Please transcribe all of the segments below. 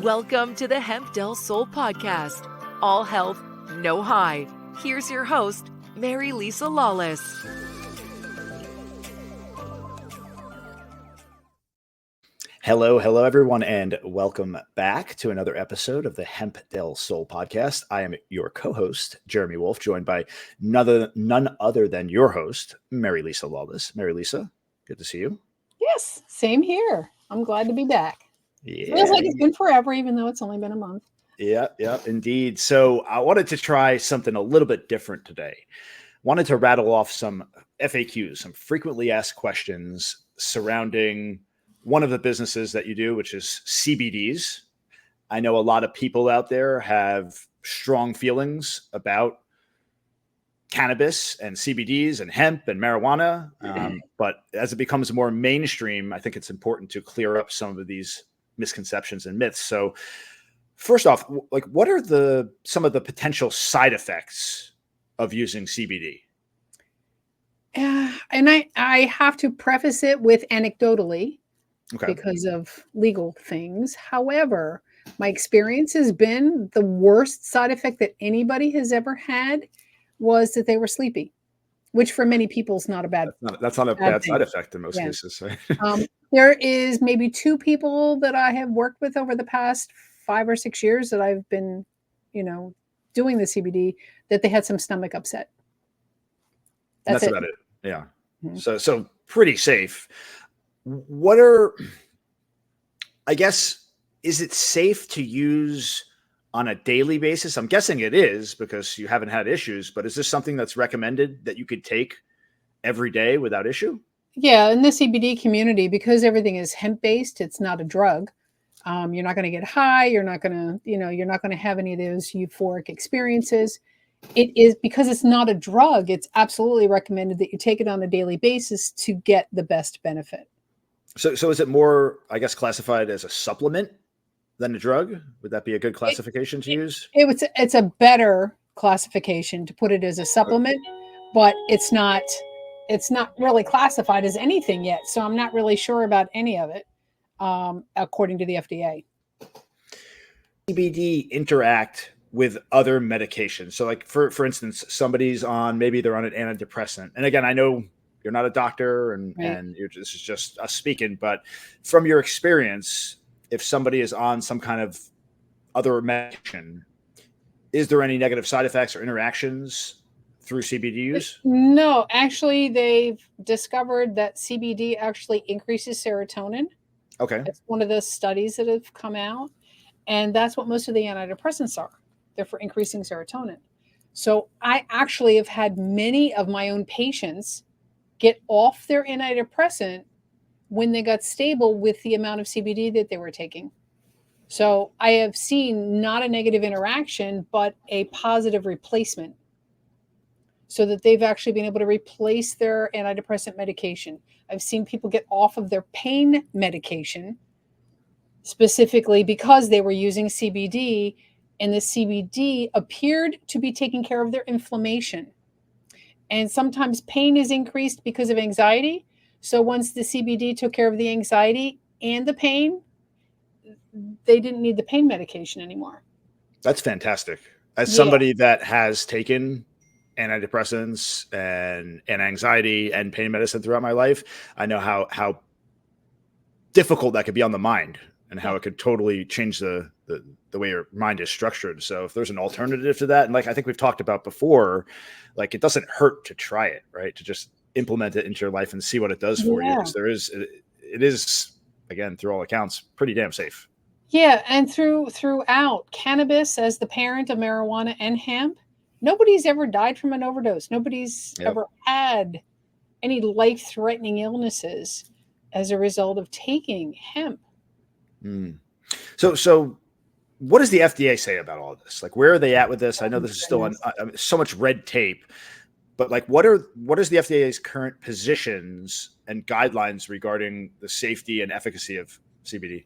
Welcome to the Hemp Del Sol podcast. All health, no high. Here's your host, Mary Lisa Lawless. Hello, everyone, and welcome back to another episode of the Hemp Del Sol podcast. I am your co-host, Jeremy Wolf, joined by none other than your host, Mary Lisa Lawless. Mary Lisa, good to see you. Yes, same here. I'm glad to be back. Yeah. Feels like it's been forever, even though it's only been a month. Yeah, indeed. So I wanted to try something a little bit different today. Wanted to rattle off some FAQs, some frequently asked questions surrounding one of the businesses that you do, which is CBDs. I know a lot of people out there have strong feelings about cannabis and CBDs and hemp and marijuana. But as it becomes more mainstream, I think it's important to clear up some of these misconceptions and myths. So first off, like, what are some of the potential side effects of using CBD? And I have to preface it with anecdotally, because of legal things. However, my experience has been the worst side effect that anybody has ever had was that they were sleepy, which for many people is not a bad. That's not a bad side effect in most cases. Right? There is maybe 2 people that I have worked with over the past 5 or 6 years that I've been, doing the CBD, that they had some stomach upset. That's about it. Yeah. Mm-hmm. So pretty safe. Is it safe to use on a daily basis? I'm guessing it is because you haven't had issues, but is this something that's recommended that you could take every day without issue? Yeah. In the CBD community, because everything is hemp-based, it's not a drug. You're not going to get high. You're not going to have any of those euphoric experiences. It is because it's not a drug. It's absolutely recommended that you take it on a daily basis to get the best benefit. So is it more, I guess, classified as a supplement than a drug? Would that be a good classification to use? It's a better classification to put it as a supplement, but it's not really classified as anything yet. So I'm not really sure about any of it, according to the FDA. CBD interact with other medications. So like for instance, somebody's maybe they're on an antidepressant. And again, I know you're not a doctor and this is just us speaking, but from your experience, if somebody is on some kind of other medication, is there any negative side effects or interactions through CBD use? No, actually they've discovered that CBD actually increases serotonin. Okay. It's one of the studies that have come out, and that's what most of the antidepressants are. They're for increasing serotonin. So I actually have had many of my own patients get off their antidepressant when they got stable with the amount of CBD that they were taking. So I have seen not a negative interaction, but a positive replacement, so that they've actually been able to replace their antidepressant medication. I've seen people get off of their pain medication specifically because they were using CBD, and the CBD appeared to be taking care of their inflammation. And sometimes pain is increased because of anxiety. So once the CBD took care of the anxiety and the pain, they didn't need the pain medication anymore. That's fantastic. As somebody that has taken antidepressants and anxiety and pain medicine throughout my life, I know how difficult that could be on the mind and how it could totally change the way your mind is structured. So if there's an alternative to that, and like I think we've talked about before, like it doesn't hurt to try it, right? To just implement it into your life and see what it does for you. Because it is, again, through all accounts, pretty damn safe. Yeah, and throughout cannabis as the parent of marijuana and hemp, nobody's ever died from an overdose. Nobody's ever had any life-threatening illnesses as a result of taking hemp. So what does the FDA say about all of this? Like, where are they at with this? I know this is still so much red tape, but like, what is the FDA's current positions and guidelines regarding the safety and efficacy of CBD?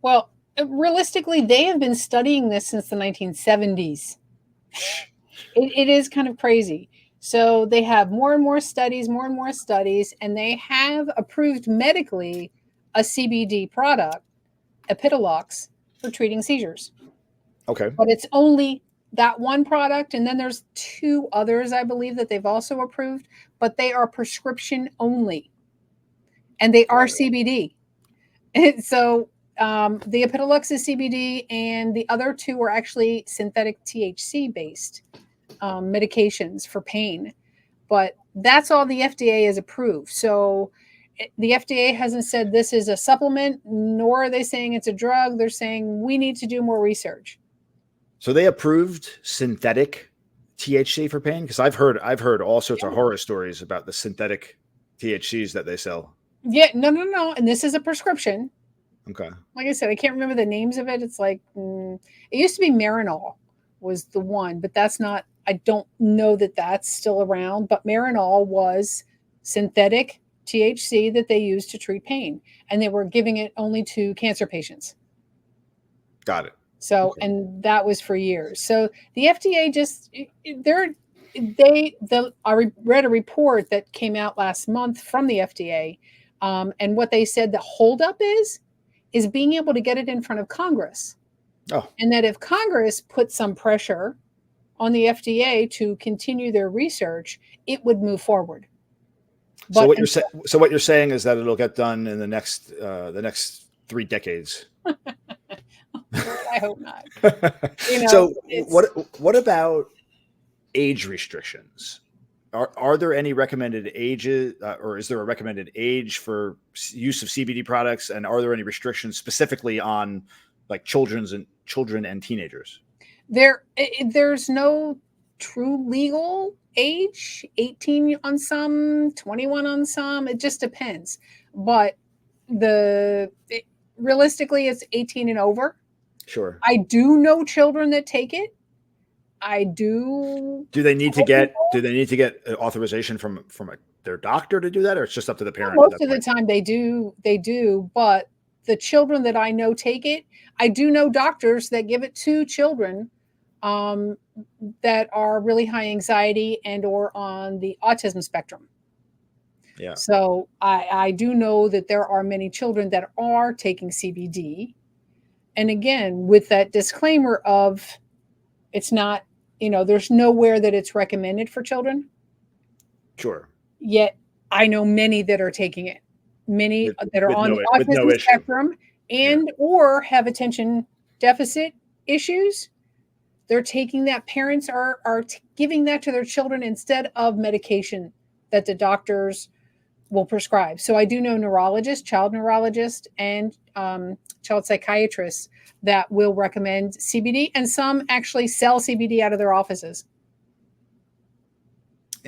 Well, realistically, they have been studying this since the 1970s. It is kind of crazy. So they have more and more studies, and they have approved medically a CBD product Epidiolex for treating seizures. Okay. But it's only that one product. And then there's 2 others, I believe, that they've also approved, but they are prescription only. And they are CBD. And so the Epidiolex is CBD, and the other 2 are actually synthetic THC based medications for pain. But that's all the FDA has approved. So the FDA hasn't said this is a supplement, nor are they saying it's a drug. They're saying we need to do more research. So they approved synthetic THC for pain? Because I've heard all sorts of horror stories about the synthetic THCs that they sell. Yeah, no. And this is a prescription. Okay. Like I said, I can't remember the names of it. It's like, it used to be Marinol was the one, but that's not, I don't know that that's still around. But Marinol was synthetic THC that they used to treat pain. And they were giving it only to cancer patients. Got it. So, Okay. and that was for years. So the FDA just, I read a report that came out last month from the FDA. And what they said the holdup is being able to get it in front of Congress. Oh. And that if Congress put some pressure on the FDA to continue their research, it would move forward. So what you're saying is that it'll get done in the next 3 decades. I hope not. So what about age restrictions? Are there any recommended ages, or is there a recommended age for use of CBD products? And are there any restrictions specifically on like children and teenagers? There's no true legal age, 18 on some, 21 on some. It just depends. But realistically, it's 18 and over. Sure. I do know children that take it. I do. Do they need to get authorization from their doctor to do that, or it's just up to the parent? Most of the time they do, but the children that I know take it. I do know doctors that give it to children that are really high anxiety and or on the autism spectrum. Yeah. So I do know that there are many children that are taking CBD. And again, with that disclaimer of it's not, there's nowhere that it's recommended for children. Sure. Yet I know many that are taking it. Many that are on the autism spectrum and or have attention deficit issues. They're taking that. Parents are giving that to their children instead of medication that the doctors will prescribe. So I do know neurologists, child neurologists, and child psychiatrists that will recommend CBD, and some actually sell CBD out of their offices.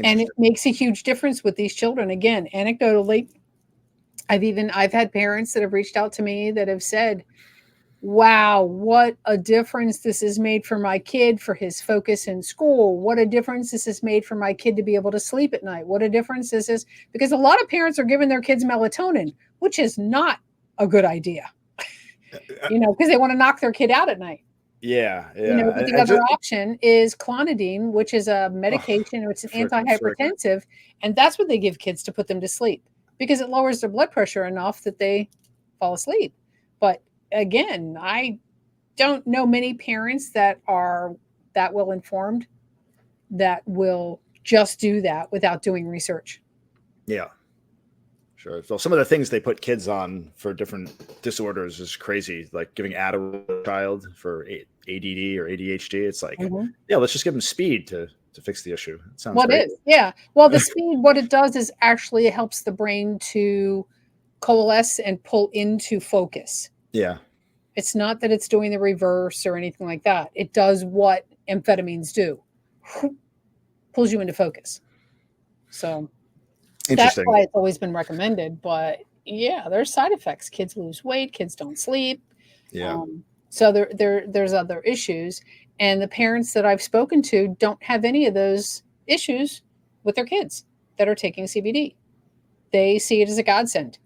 And it makes a huge difference with these children. Again, anecdotally, I've had parents that have reached out to me that have said, wow, what a difference this has made for my kid, for his focus in school. What a difference this has made for my kid to be able to sleep at night. What a difference this is, because a lot of parents are giving their kids melatonin, which is not a good idea, because they want to knock their kid out at night. Yeah. But the other option is clonidine, which is a medication, it's an antihypertensive, and that's what they give kids to put them to sleep because it lowers their blood pressure enough that they fall asleep. But again, I don't know many parents that are that well informed that will just do that without doing research. Yeah. Sure. So some of the things they put kids on for different disorders is crazy, like giving Adderall to a child for ADD or ADHD. It's like, let's just give them speed to fix the issue. It sounds great. Yeah. Well, the speed, what it does is actually it helps the brain to coalesce and pull into focus. Yeah. It's not that it's doing the reverse or anything like that. It does what amphetamines do. Pulls you into focus. So that's why it's always been recommended. But yeah, there's side effects. Kids lose weight. Kids don't sleep. Yeah. So there's other issues. And the parents that I've spoken to don't have any of those issues with their kids that are taking CBD. They see it as a godsend.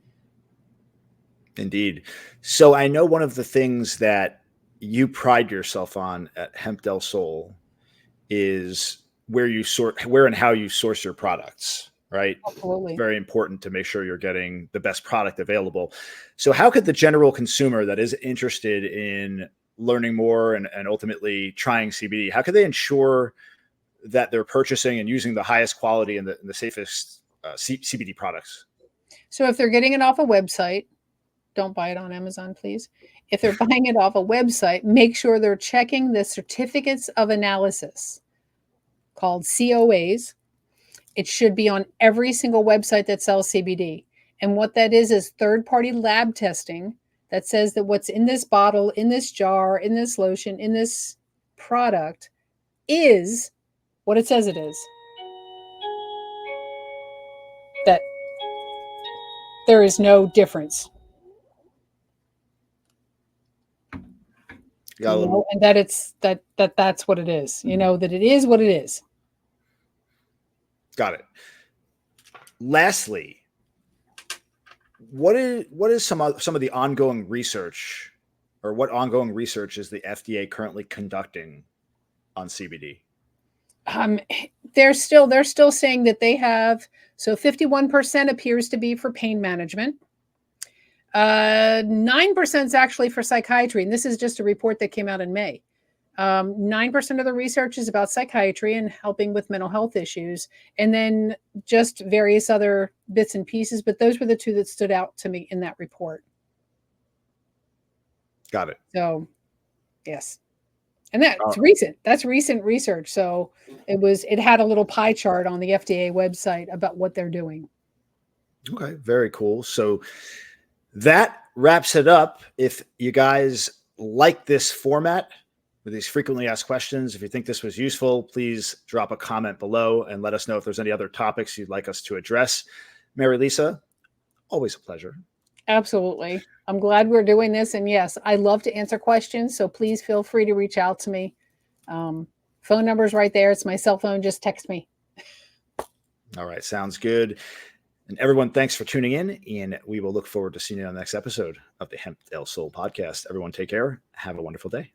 Indeed. So I know one of the things that you pride yourself on at Hemp Del Sol is where and how you source your products. right? Absolutely. Very important to make sure you're getting the best product available. So how could the general consumer that is interested in learning more and ultimately trying CBD, how could they ensure that they're purchasing and using the highest quality and the safest CBD products? So if they're getting it off a website, don't buy it on Amazon, please. If they're buying it off a website, make sure they're checking the certificates of analysis called COAs. It should be on every single website that sells CBD. And what that is third-party lab testing that says that what's in this bottle, in this jar, in this lotion, in this product is what it says it is. That there is no difference. And that it's that's what it is. That it is what it is. Got it. Lastly, what is some of the ongoing research, or what ongoing research is the FDA currently conducting on CBD? They're still saying that they have, so 51% appears to be for pain management. 9% is actually for psychiatry, and this is just a report that came out in May. 9% of the research is about psychiatry and helping with mental health issues, and then just various other bits and pieces. But those were the two that stood out to me in that report. Got it. So, yes. And that's recent. That's recent research. So it had a little pie chart on the FDA website about what they're doing. Okay, very cool. So that wraps it up. If you guys like this format with these frequently asked questions, if you think this was useful, please drop a comment below and let us know if there's any other topics you'd like us to address. Mary Lisa, always a pleasure. Absolutely. I'm glad we're doing this. And yes, I love to answer questions. So please feel free to reach out to me. Phone number's right there. It's my cell phone. Just text me. All right. Sounds good. And everyone, thanks for tuning in. And we will look forward to seeing you on the next episode of the Hemp Del Sol podcast. Everyone take care. Have a wonderful day.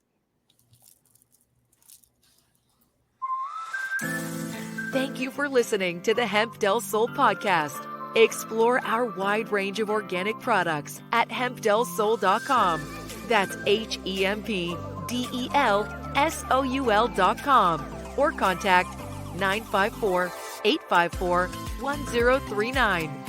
Thank you for listening to the Hemp Del Sol podcast. Explore our wide range of organic products at hempdelsol.com. That's HEMPDELSOUL.com, or contact 954-854-1039.